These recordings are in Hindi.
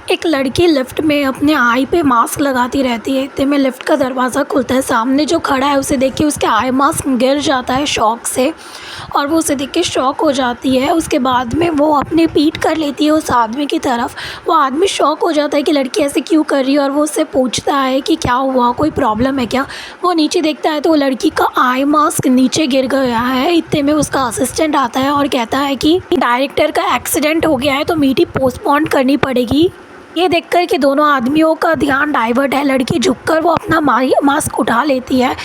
एक लड़की लिफ्ट में अपने आई पे मास्क लगाती रहती है। इतने में लिफ्ट का दरवाज़ा खुलता है। सामने जो खड़ा है उसे देख के उसके आई मास्क गिर जाता है शॉक से और वो उसे देख के शॉक हो जाती है। उसके बाद में वो अपनी पीठ कर लेती है उस आदमी की तरफ। वो आदमी शॉक हो जाता है कि लड़की ऐसे क्यों कर रही है और वो उससे पूछता है कि क्या हुआ, कोई प्रॉब्लम है क्या। वो नीचे देखता है तो वो लड़की का आई मास्क नीचे गिर गया है। इतने में उसका असिस्टेंट आता है और कहता है कि डायरेक्टर का एक्सीडेंट हो गया है तो मीटिंग पोस्टपोन करनी पड़ेगी। ये देखकर कि दोनों आदमियों का ध्यान डाइवर्ट है, लड़की झुककर वो अपना मास्क उठा लेती है।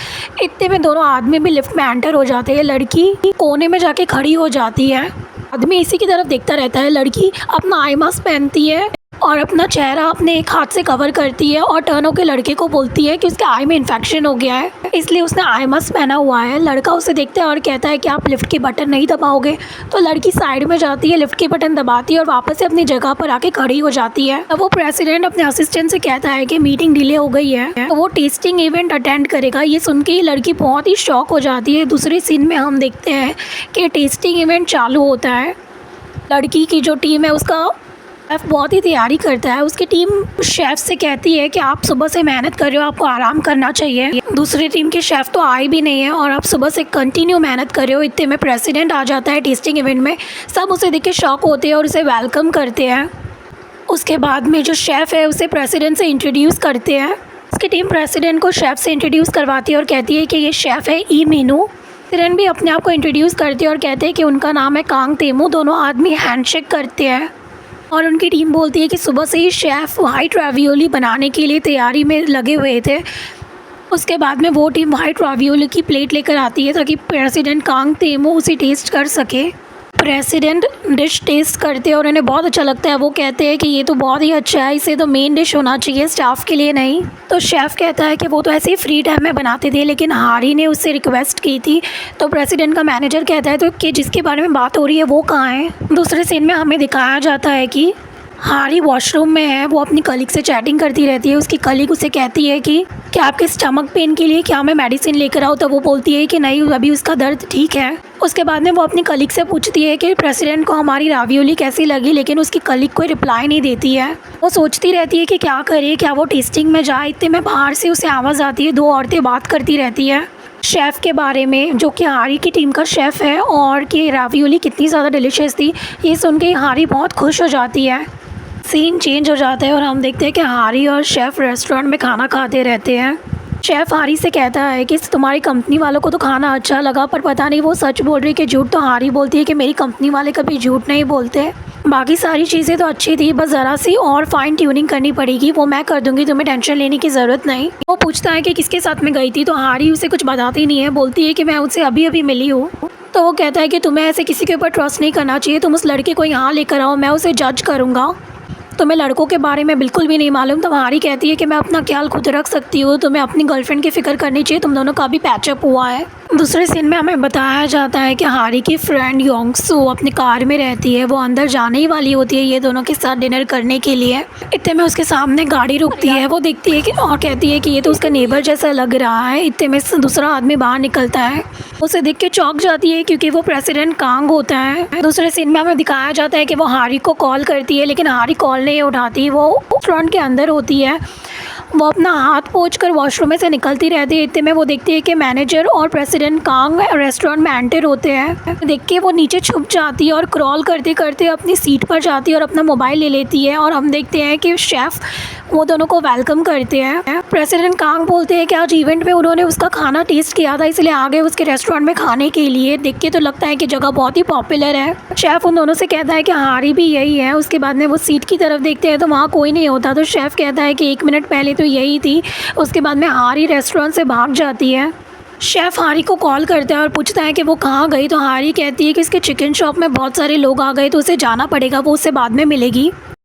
इतने में दोनों आदमी भी लिफ्ट में एंटर हो जाते हैं। लड़की कोने में जाके खड़ी हो जाती है। आदमी इसी की तरफ देखता रहता है। लड़की अपना आई मास्क पहनती है और अपना चेहरा अपने एक हाथ से कवर करती है और टर्न होकर लड़के को बोलती है कि उसके आई में इन्फेक्शन हो गया है, इसलिए उसने आई मास्क पहना हुआ है। लड़का उसे देखता है और कहता है कि आप लिफ्ट के बटन नहीं दबाओगे। तो लड़की साइड में जाती है, लिफ्ट के बटन दबाती है और वापस से अपनी जगह पर आके खड़ी हो जाती है। अब वो प्रेसिडेंट अपने असिस्टेंट से कहता है कि मीटिंग डिले हो गई है तो वो टेस्टिंग इवेंट अटेंड करेगा। ये सुन के लड़की बहुत ही शॉक हो जाती है। दूसरे सीन में हम देखते हैं कि टेस्टिंग इवेंट चालू होता है। लड़की की जो टीम है उसका शेफ़ बहुत ही तैयारी करता है। उसकी टीम शेफ़ से कहती है कि आप सुबह से मेहनत कर रहे हो, आपको आराम करना चाहिए। दूसरी टीम के शेफ़ तो आए भी नहीं है और आप सुबह से कंटिन्यू मेहनत कर रहे हो। इतने में प्रेसिडेंट आ जाता है टेस्टिंग इवेंट में। सब उसे देख के शॉक होते हैं और उसे वेलकम करते हैं। उसके बाद में जो शेफ़ है उसे प्रेसिडेंट से इंट्रोड्यूस करते हैं। उसकी टीम प्रेसिडेंट को शेफ़ से इंट्रोड्यूस करवाती है और कहती है कि ये शेफ़ है ई मीनू। प्रेसिडेंट भी अपने आप को इंट्रोड्यूस करते हैं और कहते हैं कि उनका नाम है कांग तेमू। दोनों आदमी हैंडशेक करते हैं और उनकी टीम बोलती है कि सुबह से ही शेफ़ वाइट रावियोली बनाने के लिए तैयारी में लगे हुए थे। उसके बाद में वो टीम वाइट रावियोली की प्लेट लेकर आती है ताकि प्रेसिडेंट कांग तेमू उसे टेस्ट कर सके। प्रेसिडेंट डिश टेस्ट करते हैं और उन्हें बहुत अच्छा लगता है। वो कहते हैं कि ये तो बहुत ही अच्छा है, इसे तो मेन डिश होना चाहिए, स्टाफ के लिए नहीं। तो शेफ़ कहता है कि वो तो ऐसे ही फ्री टाइम में बनाते थे लेकिन हारी ने उससे रिक्वेस्ट की थी। तो प्रेसिडेंट का मैनेजर कहता है तो कि जिसके बारे में बात हो रही है वो कहाँ है। दूसरे सीन में हमें दिखाया जाता है कि हारी वॉशरूम में है। वो अपनी कलीग से चैटिंग करती रहती है। उसकी कलीग उसे कहती है कि क्या आपके स्टमक पेन के लिए क्या मैं मेडिसिन लेकर आऊँ। तो वो बोलती है कि नहीं, अभी उसका दर्द ठीक है। उसके बाद में वो अपनी कलीग से पूछती है कि प्रेसिडेंट को हमारी रावियोली कैसी लगी, लेकिन उसकी कलीग कोई रिप्लाई नहीं देती है। वो सोचती रहती है कि क्या करे, क्या वो टेस्टिंग में जाए। इतने में बाहर से उसे आवाज़ आती है। दो औरतें बात करती रहती है शेफ़ के बारे में, जो कि हारी की टीम का शेफ़ है, और कि रावियोली कितनी ज़्यादा डिलीशियस थी। ये सुन के हारी बहुत खुश हो जाती है। सीन चेंज हो जाता है और हम देखते हैं कि हारी और शेफ़ रेस्टोरेंट में खाना खाते रहते हैं। शेफ़ हारी से कहता है कि तुम्हारी कंपनी वालों को तो खाना अच्छा लगा, पर पता नहीं वो सच बोल रही कि झूठ। तो हारी बोलती है कि मेरी कंपनी वाले कभी झूठ नहीं बोलते। बाकी सारी चीज़ें तो अच्छी थी, बस ज़रा सी और फाइन ट्यूनिंग करनी पड़ेगी, वो मैं कर दूंगी, तुम्हें टेंशन लेने की ज़रूरत नहीं। वो पूछता है कि किसके साथ में गई थी। तो हारी उसे कुछ बताती नहीं है। बोलती है कि मैं उससे अभी अभी मिली हूँ। तो वो कहता है कि तुम्हें ऐसे किसी के ऊपर ट्रस्ट नहीं करना चाहिए। तुम उस लड़के को यहाँ लेकर आओ, मैं उसे जज करूँगा। तुम्हें लड़कों के बारे में बिल्कुल भी नहीं मालूम। तो हारी कहती है कि मैं अपना ख्याल खुद रख सकती हूँ, तुम्हें अपनी गर्लफ्रेंड की फ़िक्र करनी चाहिए, तुम दोनों का भी पैचअप हुआ है। दूसरे सीन में हमें बताया जाता है कि हारी की फ्रेंड योंगसू अपनी कार में रहती है। वो अंदर जाने ही वाली होती है ये दोनों के साथ डिनर करने के लिए। इतने में उसके सामने गाड़ी रुकती है। वो देखती है कि और कहती है कि ये तो उसका नेबर जैसा लग रहा है। इतने में दूसरा आदमी बाहर निकलता है। उसे देख के चौंक जाती है क्योंकि वो प्रेसिडेंट कांग होता है। दूसरे सीन में हमें दिखाया जाता है कि वो हारी को कॉल करती है लेकिन हारी कॉल नहीं उठाती। वो रेस्टोरेंट के अंदर होती है। वो अपना हाथ पोंछकर वॉशरूम में से निकलती रहती है। इतने में वो देखती है कि मैनेजर और प्रेसिडेंट कांग रेस्टोरेंट में एंटर होते हैं। देख के वो नीचे छुप जाती है और क्रॉल करते करते अपनी सीट पर जाती है और अपना मोबाइल ले लेती है। और हम देखते हैं कि शेफ़ वो दोनों को वेलकम करते हैं। प्रेसिडेंट कांग बोलते हैं कि आज इवेंट में उन्होंने उसका खाना टेस्ट किया था, इसलिए आ गए उसके रेस्टोरेंट में खाने के लिए। देख के तो लगता है कि जगह बहुत ही पॉपुलर है। शेफ़ उन दोनों से कहता है कि हारी भी यही है। उसके बाद में वो सीट की तरफ देखते हैं तो वहाँ कोई नहीं होता। तो शेफ़ कहता है कि 1 मिनट पहले तो यही थी। उसके बाद में हारी रेस्टोरेंट से भाग जाती है। शेफ़ हारी को कॉल करता है और पूछता है कि वो कहाँ गई। तो हारी कहती है कि इसके चिकन शॉप में बहुत सारे लोग आ गए तो उसे जाना पड़ेगा, वो उससे बाद में मिलेगी।